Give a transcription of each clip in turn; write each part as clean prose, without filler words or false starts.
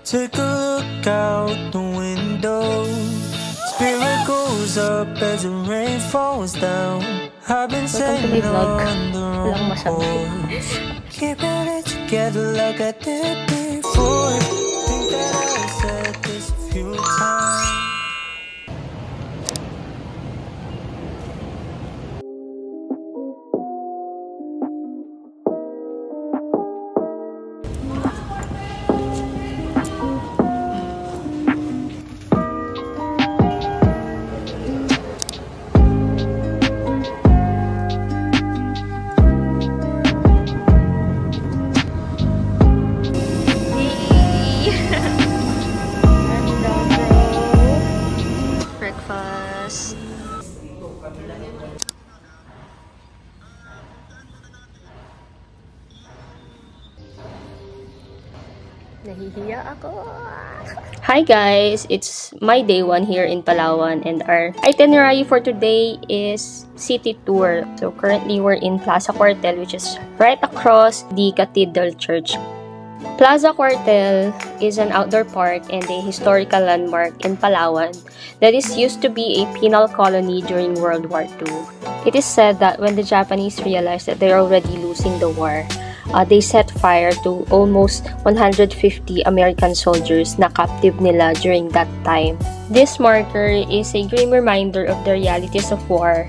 Take a look out the window. Spirit goes up as the rain falls down. I've been sailing on the wrong course, keeping it together like I did before. Think that I said this a few times. Breakfast. Nahihiya ako. Hi guys! It's my day 1 here in Palawan, and our itinerary for today is city tour. So currently we're in Plaza Cuartel, which is right across the Cathedral Church. Plaza Cuartel is an outdoor park and a historical landmark in Palawan that is used to be a penal colony during World War II. It is said that when the Japanese realized that they're already losing the war, they set fire to almost 150 American soldiers na captive nila during that time. This marker is a grim reminder of the realities of war,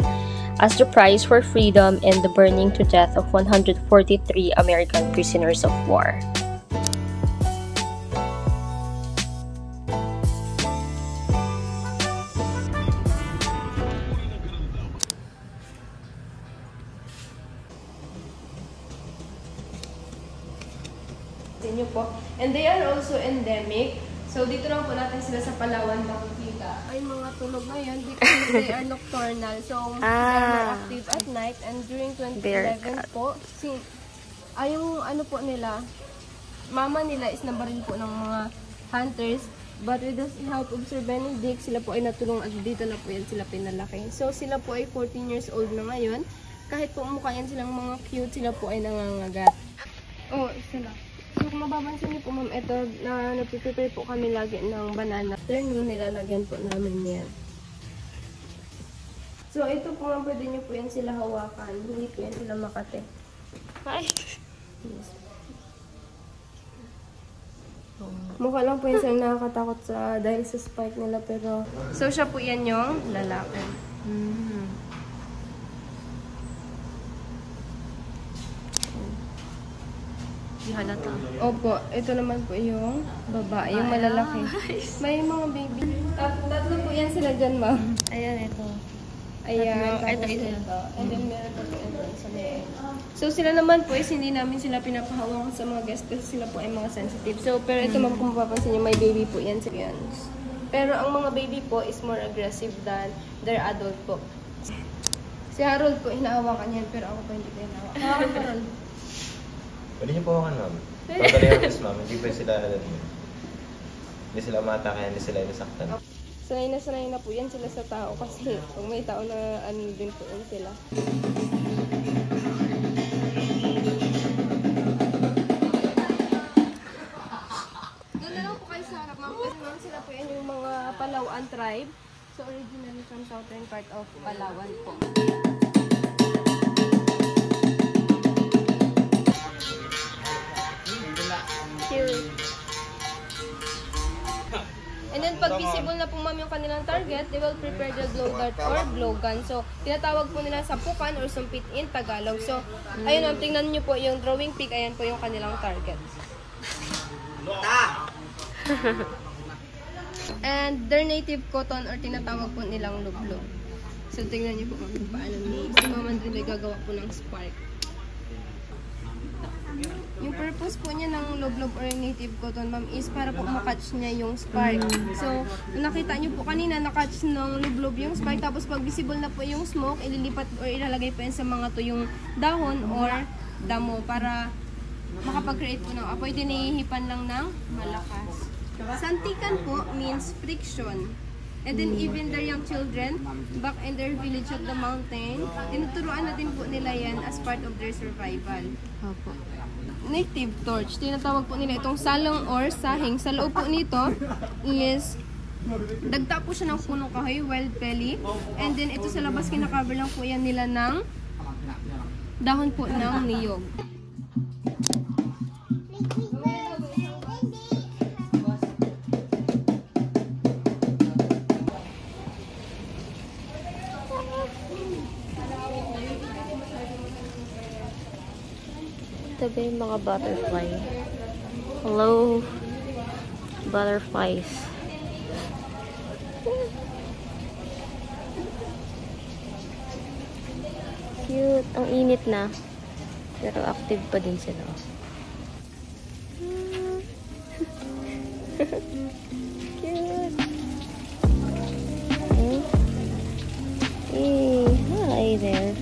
as the price for freedom and the burning to death of 143 American prisoners of war. Nyo po. And they are also endemic. So, dito lang po natin sila sa Palawan makikita. Ay, mga tunog na yan because they are nocturnal. So, they are active at night. And during 2011 po, yung ano po nila, mama nila is nabaril po ng mga hunters. But with the help of Sir Benedict, sila po ay natulong at dito na po yan sila pinalaki. So, sila po ay 14 years old na ngayon. Kahit po mukha yan silang mga cute, sila po ay nangangagat. Oh, sila. So, kung mababansin niyo po, ma'am, ito na napiprepare po kami lagi ng banana. Then, yung nilalagyan po namin yan. So, ito po nga, pwede niyo po yan sila hawakan. Hindi po yan sila makate. Hi! Yes. Mukha lang po yan sila nakakatakot dahil sa spike nila, pero... So, siya po yan yung lalaki. Halata. Opo, ito naman po yung babae, yung malalaki. May mga baby. Tatlo po yan sila dyan, ma'am. Ayan, ito. Ayan, ito. And then meron po ito sa may. So, sila naman po is hindi namin sila pinapahawakan sa mga guests kasi sila po ay mga sensitive. So, pero ito ma'am, kung mapapansin nyo, may baby po yan. Pero ang mga baby po is more aggressive than their adult po. Si Harold po, hinahawakan yan, pero ako po hindi ko hinahawakan. Hawakan po, Harold. Pwede niyo po hawakan, ma'am. Pagkalihan ma'am, hindi pa sila hindi sila umatake, hindi sila nasaktan. Sanay na po yan sila sa tao kasi pag may tao na ano din po yan sila. Doon na lang po kayo sa harap, ma'am. Kasi ma'am, sila po yan yung mga Palawan tribe. So originally from southern part of Palawan po. And then, pag visible na po ma'am yung kanilang target, they will prepare the blow dart or blow gun. So, tinatawag po nila sapukan or sumpit in Tagalog. So, ayun ma'am, tingnan nyo po yung drawing pig. Ayan po yung kanilang target. And their native cotton or tinatawag po nilang lublog. So, tingnan nyo po kung paano ni si Mama Andrea gagawa po ng spark. Yung purpose po niya ng loblob or native cotton, ma'am, is para po makatch niya yung spark. So, nakita niyo po kanina, nakatch ng loblob yung spark. Tapos, pag visible na po yung smoke, ililipat or ilalagay po yan sa mga tuyong dahon or damo para makapag-create po ng apoy. Dinihipan lang ng malakas. Santikan po means friction. And then even their young children, back in their village of the mountain, tinuturuan na din po nila yan as part of their survival. Opo. native torch. Tinatawag po nila itong salong or sahing. Sa loob po nito is dagta po siya ng punong kahoy, wild pelly. And then ito sa labas kinakaver lang po yan nila ng dahon po ng niyog. Tabi yung mga butterfly. Hello, butterflies. Cute. Ang init na. Pero active pa din sila. Cute. Hey, hi there.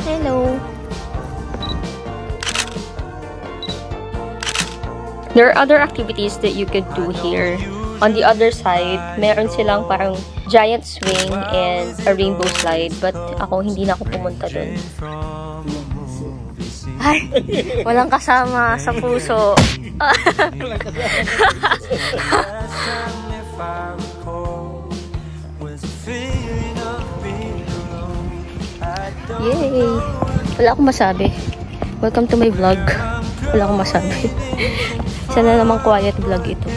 Hello. There are other activities that you could do here. On the other side, meron silang parang giant swing and a rainbow slide. But ako, hindi na ako pumunta dun. Ay, walang kasama sa puso. Yay! Wala akong masabi. Welcome to my vlog. Wala akong masabi. Sana namang quiet vlog ito.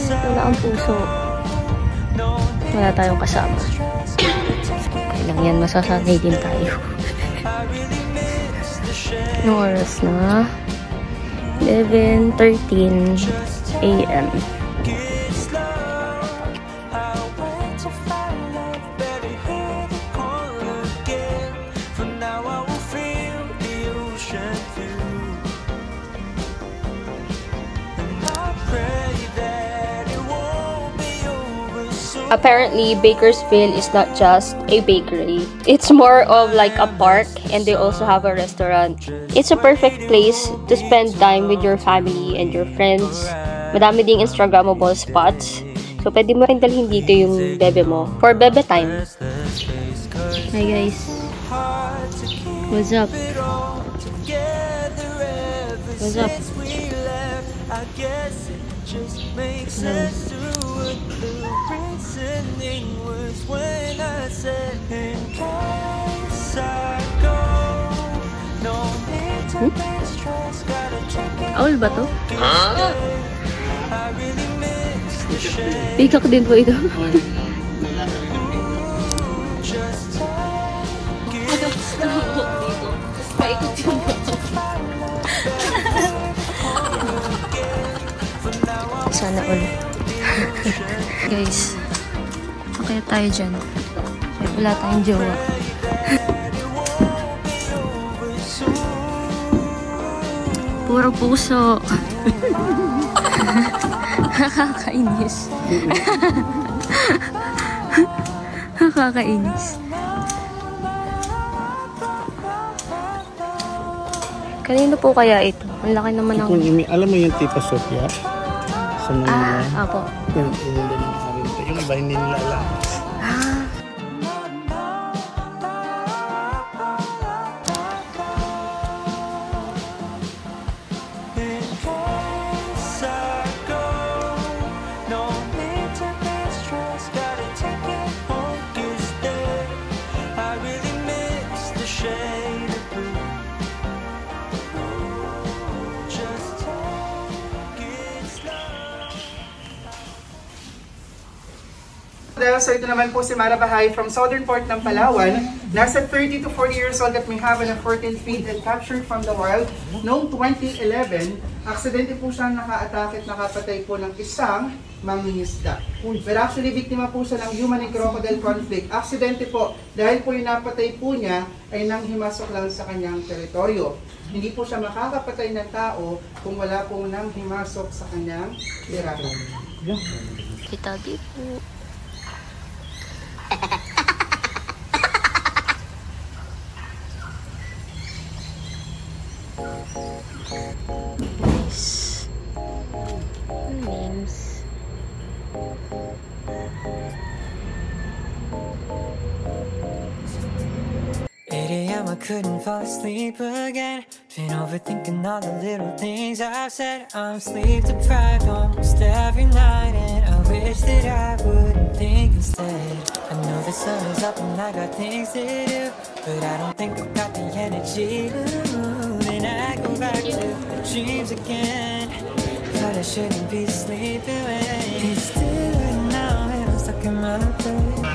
Wala ang puso. Wala tayong kasama. Okay lang yan. Masasanay din tayo. Anong oras na? 11:13 AM. Apparently, Bakersfield is not just a bakery. It's more of like a park, and they also have a restaurant. It's a perfect place to spend time with your family and your friends. Madami ding Instagrammable spots. So, pwede mo rin dalhin dito yung bebe mo for bebe time. Hi guys. What's up? What's up? Owl ba to? Peacock din po ito. Sana all. Guys, okay tayo dyan. Wala tayong jowa. Puro puso. Nakakainis. Nakakainis. Kanino po kaya ito? Ang laki naman ng... Alam mo yung Tita Sofia? Sa Manila. Apo. Yung iba hindi nila alam. So ito naman po si Mara Bahay from Southern Port ng Palawan. Nasa 30 to 40 years old at may have an 14 feet and captured from the wild noong 2011. Aksidente po siyang naka-atake at nakapatay po ng isang mangingisda. Pero actually, biktima po siya ng human and crocodile conflict. Aksidente po, dahil po yung napatay po niya ay nanghimasok lang sa kanyang teritoryo. Hindi po siya makakapatay ng tao kung wala pong nanghimasok sa kanyang tirahan. Kita dito. Nice. Names. 8 AM, I couldn't fall asleep again. Been overthinking all the little things I've said. I'm sleep deprived almost every night, and I wish that I wouldn't think instead. I know the sun is up and I got things to do, but I don't think I've got the energy to move. And I go back to the dreams again, but I shouldn't be sleeping when it's still now and I'm stuck in my bed.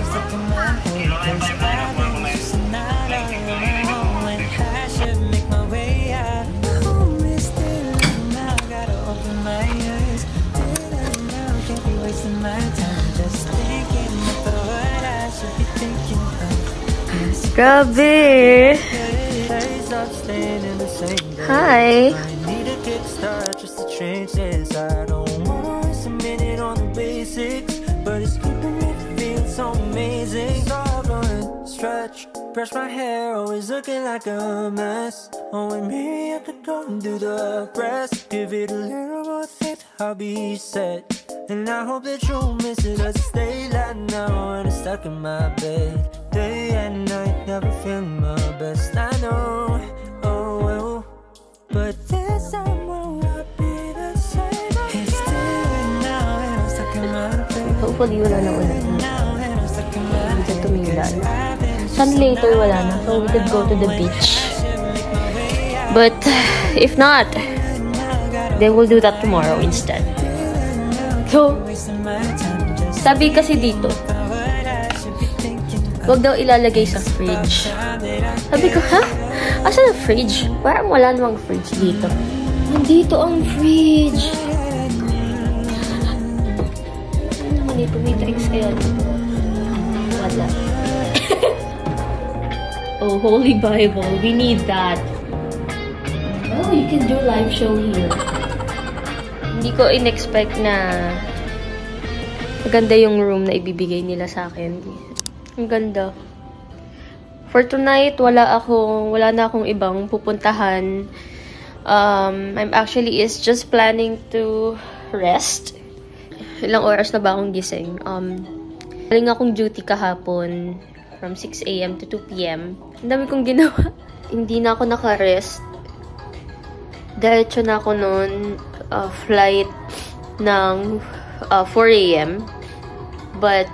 Stuck in my head, 'cause I've been just not on my own, and I should make my way out. Home is still now, gotta open my eyes. Still now, can't be wasting my time just thinking about what I should be thinking of. Grabe! Hi! I need a kickstart just to change this. I don't want to submit it on the basics, but it's keeping me feeling so amazing. Stop and stretch, brush my hair, always looking like a mess. Oh, and maybe I could go and do the rest. Give it a little more faith, I'll be set. And I hope that you'll miss it as I stay like now when I'm stuck in my bed. Day and night, never feeling my best. I know, oh well, but this time won't be the same. It's still now and I'm stuck in my bed. Hopefully wala na ulan. Hindi tumilan. Sun later wala na, so we could go to the beach. But if not, then we'll do that tomorrow instead. So, sabi kasi dito, wag daw ilalagay sa fridge. Sabi ko, ha? Asan ang fridge? Parang wala namang fridge dito. Nandito ang fridge. Ano naman ito? May tricks kaya dito? Wala. Oh, Holy Bible. We need that. Oh, you can do live show here. Hindi ko in-expect na maganda yung room na ibibigay nila sa akin. Ang ganda. For tonight, wala na akong ibang pupuntahan. I'm actually just planning to rest. Ilang oras na ba akong gising? Galing akong duty kahapon from 6 AM to 2 PM. Ang dami kong ginawa. Hindi na ako naka-rest. Diretso na ako noon flight ng 4 AM. But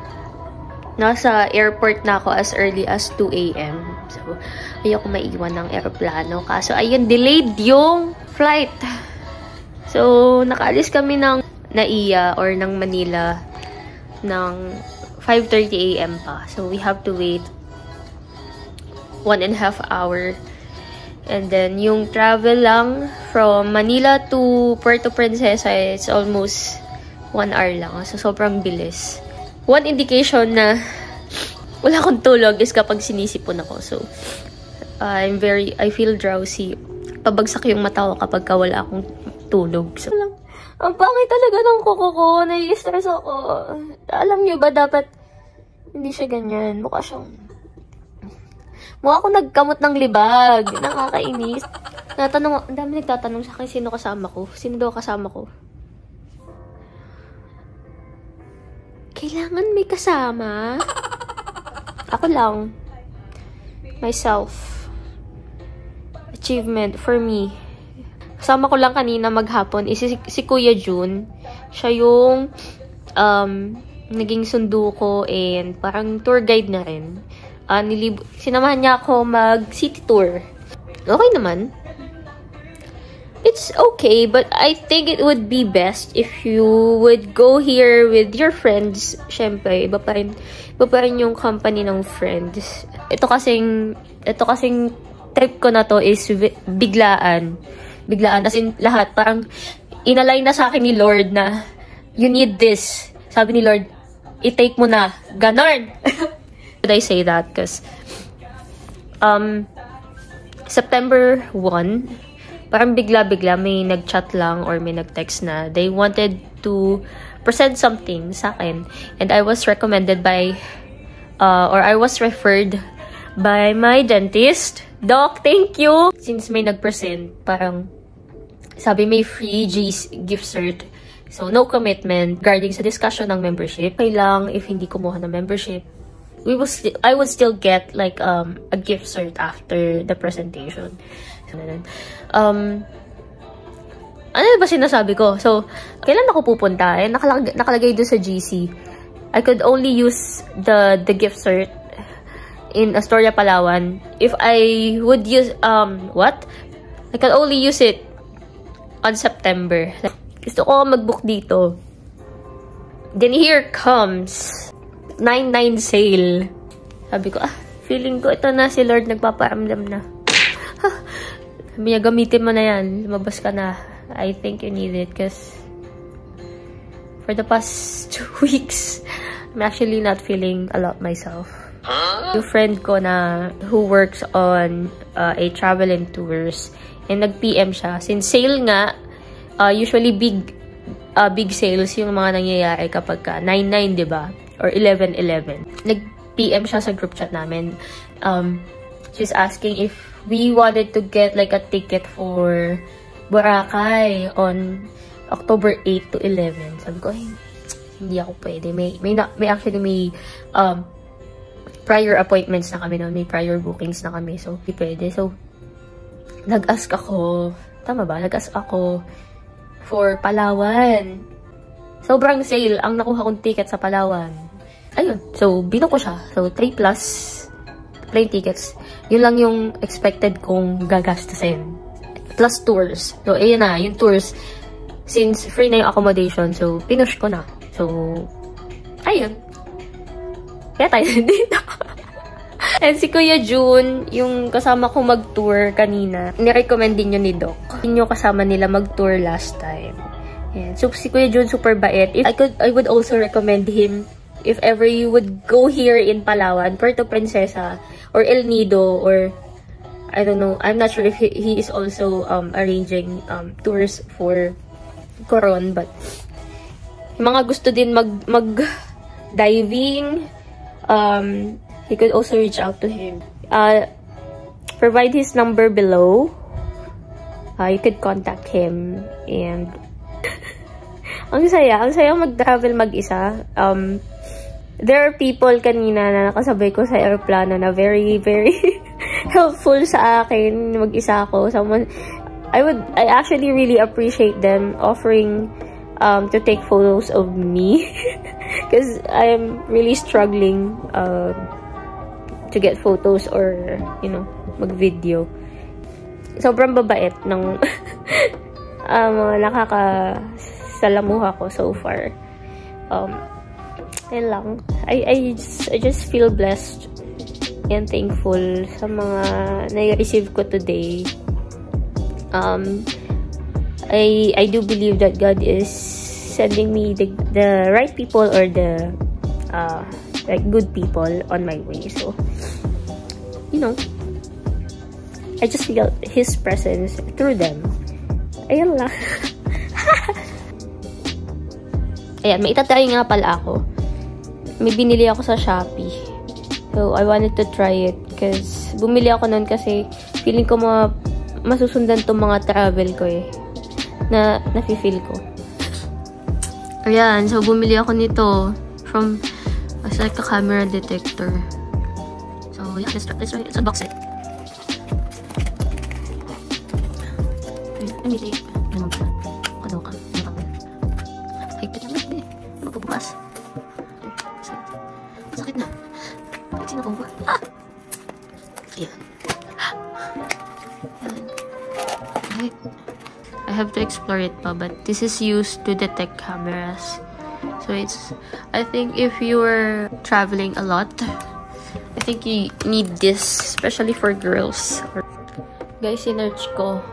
nasa airport na ako as early as 2 AM. So, ayoko maiwan ng aeroplano. Kaso, ayun, delayed yung flight. So, nakaalis kami ng NAIA or ng Manila ng 5:30 AM pa. So, we have to wait 1.5 hour. And then, yung travel lang from Manila to Puerto Princesa, it's almost 1 hour lang. So, sobrang bilis. One indication na wala akong tulog is kapag sinisipon ako. So, I feel drowsy. Pabagsak yung mata ko kapag wala akong tulog. So, ang pangit talaga ng kuko ko. Nai-stress ako. Alam nyo ba, dapat hindi siya ganyan. Mukha ako nagkamot ng libag. Nakakainis. Ang dami nagtatanong sa akin, sino kasama ko? Sino daw kasama ko? Kailangan may kasama. Ako lang. Myself. Achievement for me. Kasama ko lang kanina maghapon is si Kuya Jun. Siya yung naging sundo ko and parang tour guide na rin. Sinamahan niya ako mag city tour. Okay naman. it's okay, but I think it would be best if you would go here with your friends. Syempre, iba pa rin yung company ng friends. Ito kasing trip ko na to is biglaan. Biglaan, as in lahat. Parang inalign na sa akin ni Lord na you need this. Sabi ni Lord, i-take mo na. Ganon! Should I say that? Because September 1, parang bigla-bigla may nag-chat lang or may nag-text na they wanted to present something sa akin. And I was recommended by, or I was referred by my dentist. Doc, thank you! Since may nag-present, parang sabi may free gift cert. So, no commitment regarding sa discussion ng membership. Okay lang if hindi kumuha ng membership. I would still get like a gift cert after the presentation. So, ano ba sinasabi ko? So, kailan ako pupunta? Nakalagay doon sa GC. I could only use the gift cert in Astoria, Palawan. If I would use, I can only use it on September. Gusto ko mag-book dito. Then here comes 99 sale. Sabi ko, feeling ko ito na si Lord nagpaparamdam na. Sabi niya, gamitin mo na yan. Lumabas ka na. I think you need it because for the past 2 weeks, I'm actually not feeling a lot myself. Yung friend ko na who works on a travel and tours, and nag-PM siya. Since sale nga, usually big sales yung mga nangyayari kapag ka 9-9, diba? Or 11-11. Nag-PM siya sa group chat namin. She's asking if we wanted to get like a ticket for Boracay on October 8 to 11. Sabi ko, hindi ako pwede. May prior appointments na kami noon. May prior bookings na kami. So, hindi pwede. So, nag-ask ako. Tama ba? Nag-ask ako for Palawan. Sobrang sale ang nakuha kong ticket sa Palawan. Ayun. So, binook ko siya. So, 3+ plane tickets. Yun lang yung expected kong gagastusin. Plus tours. So, ayun na. Yung tours. Since free na yung accommodation, so, pinush ko na. So, ayun. Kaya tayo dito. And si Kuya June, yung kasama ko mag-tour kanina, nirecommend din yun ni Doc. Yun yung kasama nila mag-tour last time. And so, si Kuya June, super bait. If I would also recommend him if ever you would go here in Palawan, Puerto Princesa, or El Nido, or I don't know, I'm not sure if he is also arranging tours for Coron, but yung mga gusto din mag-diving, he could also reach out to him. Provide his number below. You could contact him. And ang saya mag-travel mag-isa. There are people kanina na nakasabay ko sa aeroplano na very, very helpful sa akin. Mag-isa ako. I actually really appreciate them offering to take photos of me. Because I'm really struggling to get photos or, you know, mag-video. Sobrang babait ng nakakasalamuha ko so far. Yan lang. I just feel blessed and thankful sa mga na-receive ko today. I do believe that God is sending me the right people or the like good people on my way. So, you know, I just feel His presence through them. Ayan lang. Ayan, may itatry nga pala ako. May binili ako sa Shopee. So, I wanted to try it because bumili ako nun kasi feeling ko masusundan tong mga travel ko eh. Na nafe-feel ko. Ayan, so bumili ako nito from, it's like a camera detector. So, yeah, let's unbox it. Let me take, ano ba? Kado ka. Higpit naman, eh. Magpubukas. Sakit na. Bakit sinakong ko? Ah! Ayan. I have to explore it pa, but this is used to detect cameras. So it's, I think if you're traveling a lot, I think you need this, especially for girls. Guys, sinerch ko,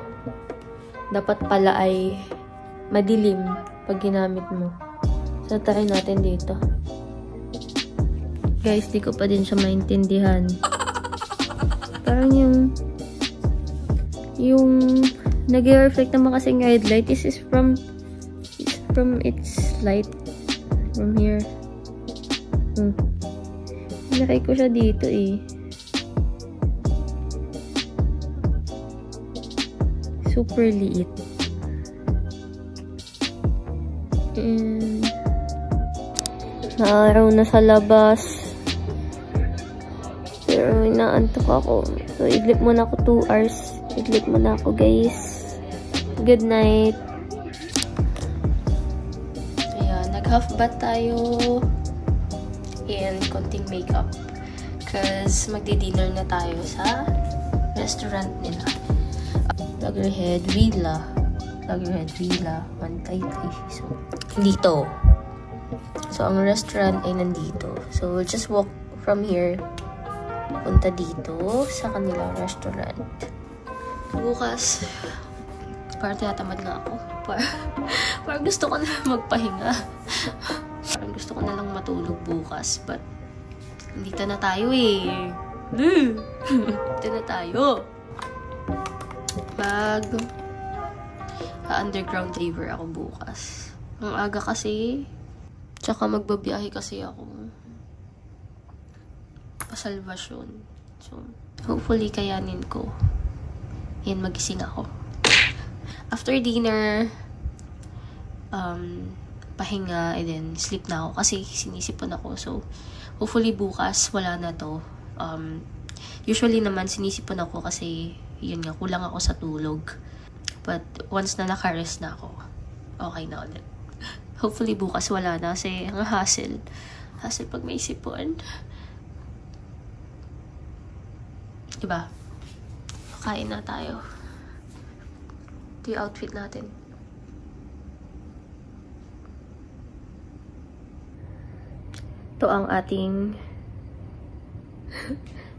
dapat pala ay madilim pag ginamit mo. So, try natin dito. Guys, di ko pa din siya maintindihan. Parang yung nag-reflect naman kasi ng red light. This is from its light. From here. Nilagay ko siya dito eh. Super liit. And naaraw na sa labas. Pero inaantok ako. So, idlip muna ako 2 hours. Idlip muna ako, guys. Good night. Ayan, nag-half bath tayo. And konting makeup. Because magdi-dinner na tayo sa restaurant nila. Loggerhead Villa. Loggerhead Villa. Mantaytay. So, dito. So, ang restaurant ay nandito. So, we'll just walk from here punta dito sa kanilang restaurant. Bukas, parang tinatamad na ako. Parang gusto ko na magpahinga. Parang gusto ko na lang matulog bukas. But, nandito na tayo eh. Nandito na tayo. Underground river ako bukas. Ang aga kasi. Tsaka magbabiyahe kasi ako. Pasalvasyon. So, hopefully kayanin ko. Yan, magising ako. After dinner, pahinga, and then sleep na ako. Kasi sinisipon ako. So, hopefully bukas, wala na to. Usually naman, sinisipon ako kasi, yun nga, kulang ako sa tulog. But, once na naka-rest na ako, okay na ulit. Hopefully bukas wala na kasi ang hassle. Hassle pag may sipon. Diba? Kain na tayo. Ito yung outfit natin. Ito ang ating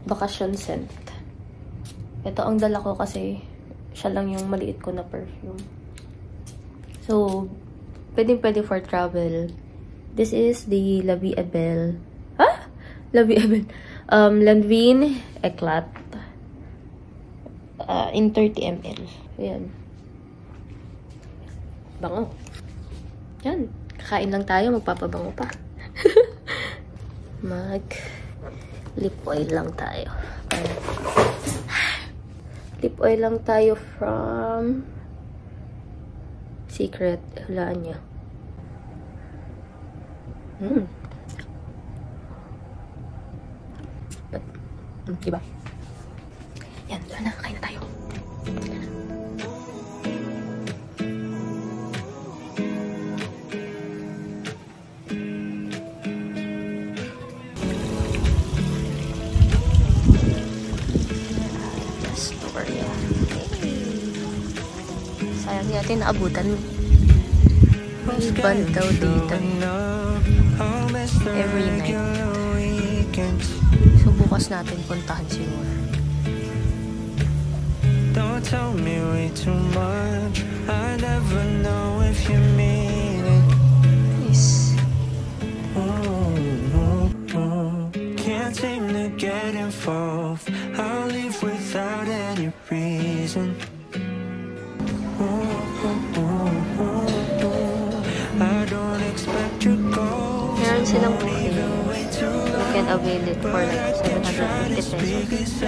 bakasyon scent. Ito ang dala ko kasi siya lang yung maliit ko na perfume. So, pwede for travel. This is the La Vie est Belle. La Vie est Belle. Lanvin Eclat. In 30 ml. Ayan. Bango. Yan. Kakain lang tayo. Magpapabango pa. Lip oil lang tayo. Lip oil lang tayo from Secret. Hulaan niya. Diba? Yan, doon na. Kain na tayo. Astoria. Sayang natin naabutan. May band daw dito. Every night. So, bukas natin puntahan siguro. Don't tell me way too much. I never know if you mean it. Nice. Can't seem to get involved. I'll leave without any reason. I don't expect you go. Meron silang booking. You can avail it for like 750 pesos.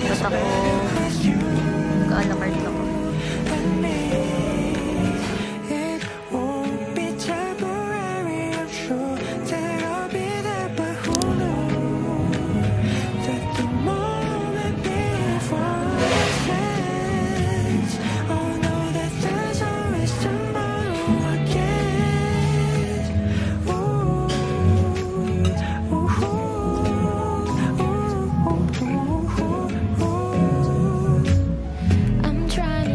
But ako, ka-a la carte ako. It won't be temporary, I'm sure that I'll be there, but who knows that the moment before ends, I'll know that there's always tomorrow again. I'm trying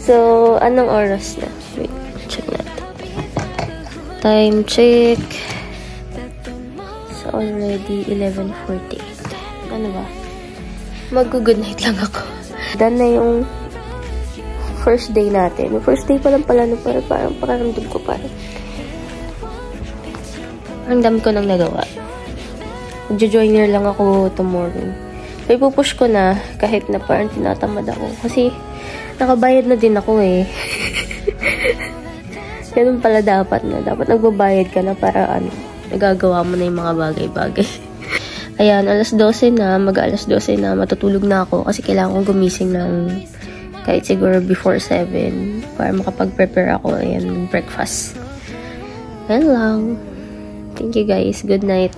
So, anong oras na? Wait, check natin. Time check. So, already 11:48. Ano ba? Mag-good night lang ako. Done na yung first day natin. Yung first day pa lang pala, parang pakaramdam ko parang ang dami ko nang nagawa. Mag-joiner lang ako tomorrow. So, ipupush ko na kahit na parang tinatamad ako. Kasi, nakabayad na din ako eh. Ganun pala dapat na. Dapat nagbabayad ka na para nagagawa mo na yung mga bagay-bagay. Ayan, alas 12 na. Mag-alas 12 na. Matutulog na ako kasi kailangan kong gumising ng kahit siguro before 7 para makapag-prepare ako. Ayan, breakfast. Ayan lang. Thank you guys. Good night.